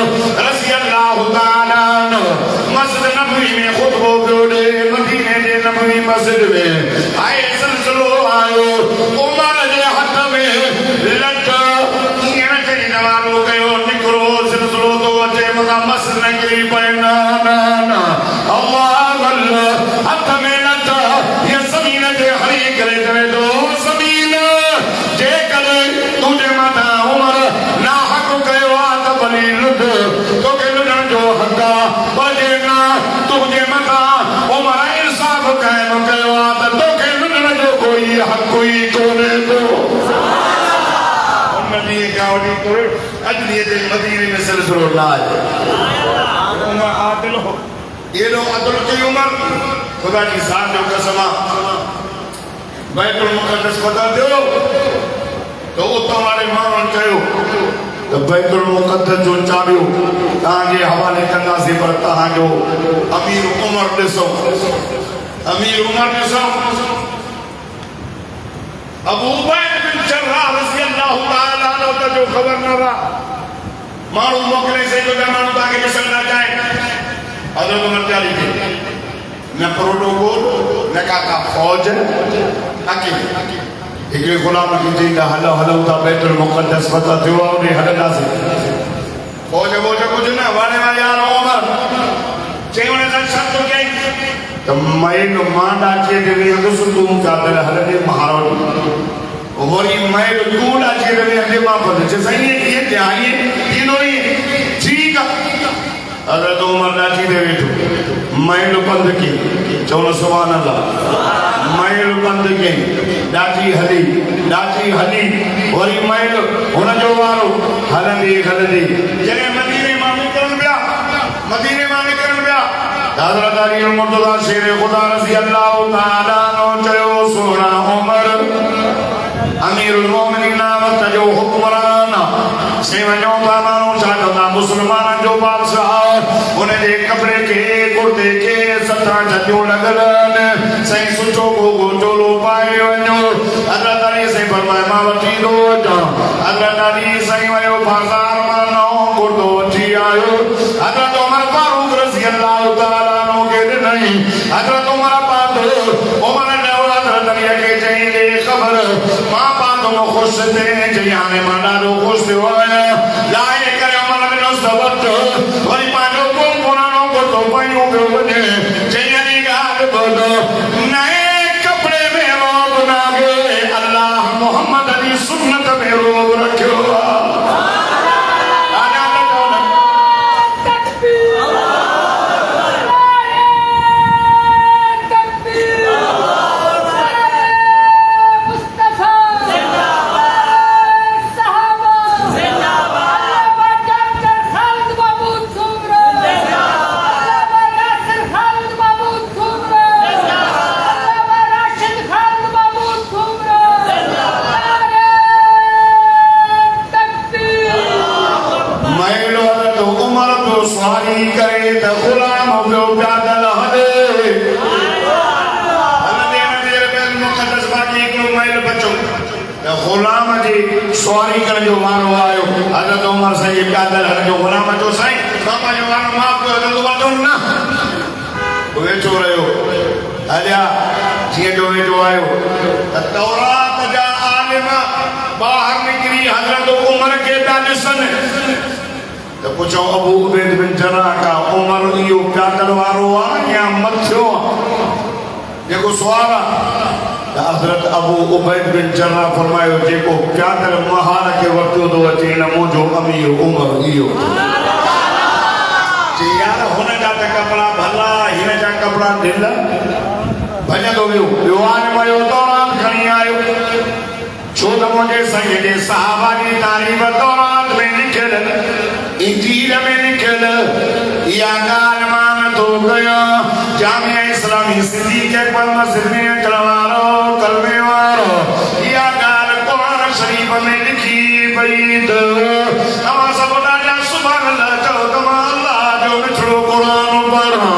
Speaker 1: रज़ी अल्लाह ताला मस्जिद नबवी में ख़ुतबो पियो ॾे मदीने जे नबवी मस्जिद में हक कोई कोने तो उन्होंने कहा तो अजली दे मदीने में सिलसिलो लाज उमर आदिल हो ये लो अदल की उमर खुदा की जान जो कसम बैतुल मुक़द्दस पता दो तो उतो वाले मानन कयो तो बैतुल मुक़द्दस जो चाबियो ताजे हवाले कंदा से पर तहां जो अमीर उमर दिसो अबू उबैद बिन जर्राह रज़ी अल्लाह ताला अन्हु जो गवर्नर मारू मोकले से जो जमानो ताके ॾिसणु चाहे हज़रत उमर चाली थे न प्रोटोकॉल न का फौज अकेले हिकिड़े गुलाम खे चई हलो हलो था बैतुल मुक़द्दस पता थियो आहे उन हलंदासीं फौज वौज कुझु न वणे वा यार उमर चई उन सां शर्त कई तो मैं मांडा के देवे हदुस तुम कादर हलदे महाराज वरी मैं कूड़ा के देवे हदे मां पर जे सही है ये चाहिए तीनों ही ठीक है हज़रत उमर लाठी देवे तो मैं बंद की चौन सुभान अल्लाह मैं बंद की लाठी हली वरी मैं हुन जो वारो हलंदी जने मदीने मां निकरण बिया हज़रत अली मुर्तज़ा शेर खुदा रज़ी अल्लाह ताला अन्हु चयो सोना उमर अमीरुल मोमिनीन वक्त जो हुक्मरान से वञो था माण्हू छा कंदा मुस्लमाननि जो बादशाह उन जे कपिड़े खे कुर्ते खे 17 झटियूं लॻल आहिनि साईं सुठो गोगो चोलो पाए वञो हज़रत अली साईं फरमाए मां वठी थो अचां हज़रत अली साईं वियो बाज़ार मां नओं कुर्तो वठी आयो हज़रत उमर फारूक रज़ी अल्लाह ताला अन्हु खे ॾिनई हज़रत उमर पातो उमर ने हज़रत अली खे चई ले ख़बर मां पातो ख़ुश थे चई हाणे मां ॾाढो ख़ुशि थियो आहियां लाहे करे उमर ॾिनो सबत वरी पंहिंजो पुराणो कुर्तो पाइयो पियो वञे चई अली ॻाल्हि ॿुधो नए कपिड़े में रोब नाहे अल्लाह मोहम्मद अली सुन्नत में रोब रखियो सवारी करण जो वारो आयो हज़रत उमर साईं पैदल हलण जो गुलाम जो साईं बाबा जो वारो माफ़ कयो हज़रत उमर जो न वेठो रहियो हलिया जीअं जो वेठो आयो त तौरात जा आलिम ॿाहिरि निकिरी हज़रत उमर खे था ॾिसनि त पुछो अबू उबैद बिन जर्राह का उमर इहो पैदल वारो आहे या मथियो आहे जेको सुवाल आहे हज़रत अबू उबैद बिन जर्राह फरमायो जेको प्यादल महार के वरतो तो अचे न मुझो अमीर उमर इयो जे यार हुन जा त कपड़ा भला हिन जा कपड़ा ढिल भजंदो वियो आने मयो दौरान खणी आयो छो त मुंहिंजे संग जे सहाबा जी तारीफ़ दौरान में लिखियल इंजील में लिखियल इहा ॻाल्हि मां नथो कयां जामिया इस्लामी सिद्दीक़ अकबर मस्जिद में अचण वारो कलमे वारो इहा ॻाल्हि क़ुरान शरीफ़ में लिखी पई त तव्हां सभु ॾाढा सुभाणे अल्लाह चओ त मां अल्लाह जो मिठड़ो क़ुरान पढ़ां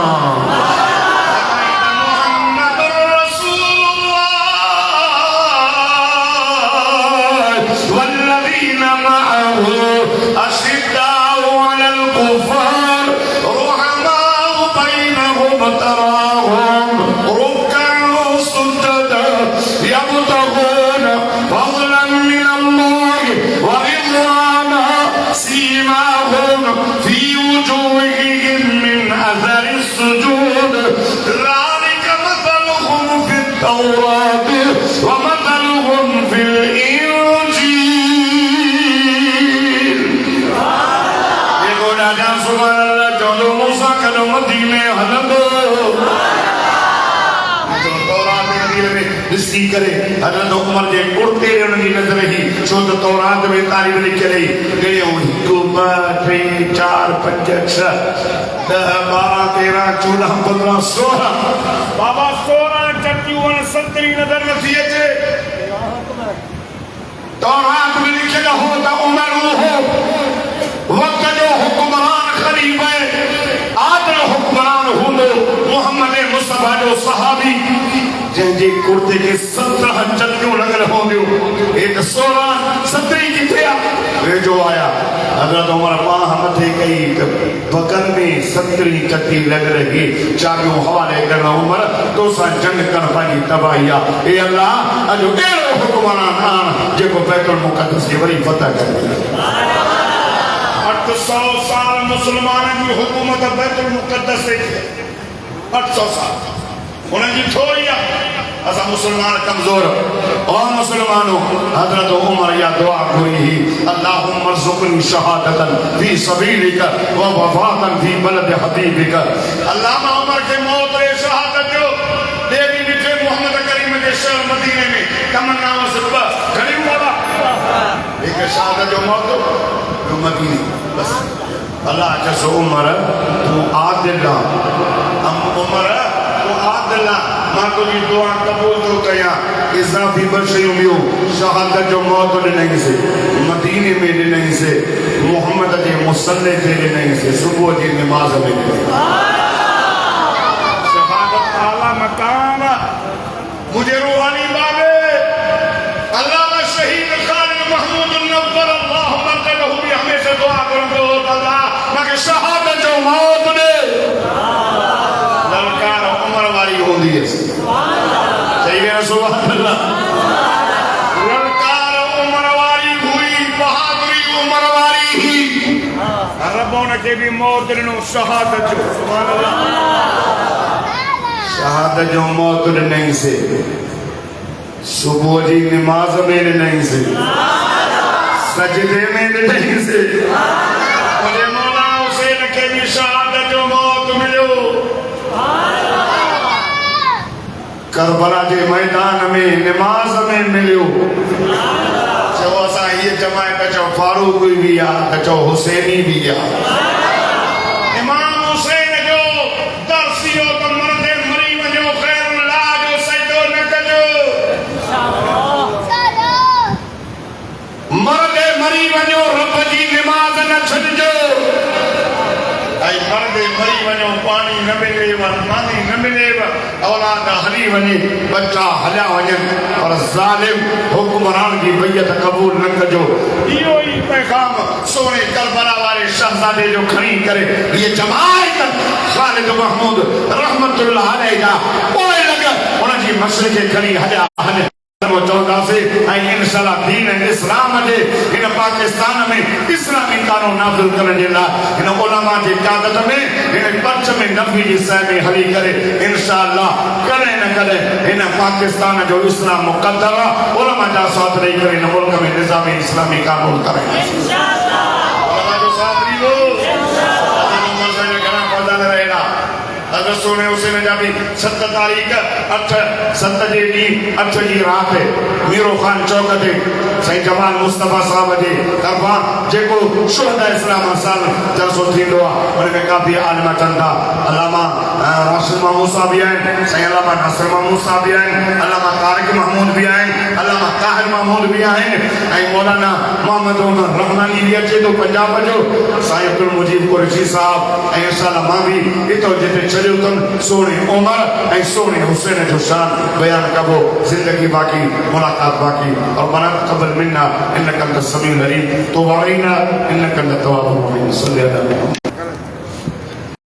Speaker 1: हज़रत उमर जे कुर्ते ॾे उन्हनि जी नज़र ही छो त तौरात में तारीख़ लिखियल हुई गिणियो 1 2 3 4 5 6 10 12 13 14 15 16
Speaker 2: बाबा 16 चटियूं 17 नज़र नथी अचे
Speaker 1: तौरात में लिखियल हो त उमर हो वक़्त जो हुक्मरान ख़लीफ़ा आदिल हुक्मरान हूंदो मोहम्मद मुस्तफ़ा जो सहाबी जंहिंजे कुर्ते के 17 चटियूं लॻल हूंदियूं हे त 16 17 किथे आहे वेझो आया हज़रत उमर बाह मथे कई त बगल में 17 चटी लॻल हुई चाबियूं हवाले करण उमर तोसां जंग करण पंहिंजी तबाही आहे हे अल्लाह अॼु अहिड़ो हुक्मरान आण जेको बैतुल मुक़द्दस खे वरी फतह करे
Speaker 2: 800 साल मुसलमाननि जी हुकूमत बैतुल मुक़द्दस ते 800 साल उन्हनि जी थोरी आहे असां मुसलमान कमज़ोर और मुसलमानों हज़रत उमर या दुआ घुरी ही अल्लाहुम्मा अर्ज़ुक़नी शहादतन फी सबीलिक व वफ़ातन फी बलद हबीबिक अल्लाह उमर के मौत रे शहादत जो देवी बिठे मोहम्मद करीम के शहर मदीने में तमन्ना वसब घणी बाबा एक शहादत जो मौत जो मदीने बस अल्लाह जसो उमर तू आदिल उमर तू आदिल मां तुझी दुआ कबूल तो कया इज़ाफी बशयूं ॿियूं शहादत जो मौत ॾिनई से मदीने में ॾिनई से मोहम्मद जे मुसल्ले ते ॾिनई से सुबुह जी नमाज़ में शहादत आला मकाम मुझे रूहानी बाबे अल्लाह शहीद खालिद महमूद नव्वर अल्लाह मक़दहू भी हमेशा दुआ करंदो अल्लाह मांखे
Speaker 1: शहादत जो मौत ॾे ललकार उमर वारी हूंदी है सही है सुभान अल्लाह
Speaker 2: ललकार उमर वारी हुई बहादुरी उमर वारी ही रबों के भी मौत ॾिनो शहादत जो सुभान अल्लाह
Speaker 1: शहादत जो मौत ॾिनई से सुबुह जी नमाज़ में ॾिनई से सजदे में ॾिनई से
Speaker 2: मुझे मौला हुसैन के भी शहादत जो मौत मिलो
Speaker 1: करबला के मैदान में नमाज में मिलियो चो असां ये जमायत चो फारूक भी आ चो हुसैनी भी आ
Speaker 2: इमाम हुसैन जो दर्सियो तो मर्दे मरी वञो ख़ैरुल्लाह जो सजदो न कजो
Speaker 1: मर्दे मरी वञो रब जी नमाज न छॾिजो
Speaker 2: ऐं मर्दे मरी वञो पानी न मिलेव मानी न मिलेव
Speaker 1: औलाद हली वञे बच्चा हलिया वञनि पर ज़ालिम हुक्मरान की बैयत क़बूल न कजो
Speaker 2: इहो ई पैगाम
Speaker 1: सोने करबला वाले शहजादे जो खणी करे ये जमायत खालिद महमूद रहमतुल्लाह अलैह जा पोइ लॻ उन जी मशरिक़ खे खणी हलिया हले चवंदासीं ऐं इंशाअल्लाह दीन इस्लाम जे हिन पाकिस्तान में इस्लामी कानून नाफ़िज़ करण जे लाइ हिन उलमा जी क़यादत में हिन पर्च में नबी जी सह में हली करे इंशाअल्लाह कॾहिं न कॾहिं हिन पाकिस्तान जो इस्लाम मुक़द्दर आहे उलमा जा साथ ॾेई करे हिन मुल्क में निज़ामी इस्लामी कानून कराईंदासीं इंशाअल्लाह उलमा जो साथ ॾींदो घणा फ़ाइदा रहेगा अगर सोने हुसैन जा भी 7 तारीख़ 8 7 जे ॾींहुं 8 जी राति मीरो खान चौक ते साईं जमाल मुस्तफ़ा साहब जे तरफ़ां जेको शुहदा इस्लाम साल जलसो थींदो आहे उन में काफ़ी आलिम अचनि था अलामा राशिद महमूद साहब भी आहिनि साईं अलामा नासिर महमूद साहब भी आहिनि अलामा तारिक महमूद भी आहिनि अलामा ताहिर महमूद भी आहिनि ऐं मौलाना मोहम्मद उमर रहमानी भी अचे थो पंजाब जो साईं अब्दुल मुजीब कुरैशी साहब ऐं इंशाअल्लाह मां भी हितो जिते छॾियो अथनि सोने उमर ऐं सोने हुसैन जो शान बयान कबो जिंदगी बाक़ी मुलाकात बाक़ी और मना क़बल मिन्ना इन्नका अंत समीउल अलीम तो वारीना इन्नका अंत तव्वाबुर रहीम सल्लल्लाहु अलैहि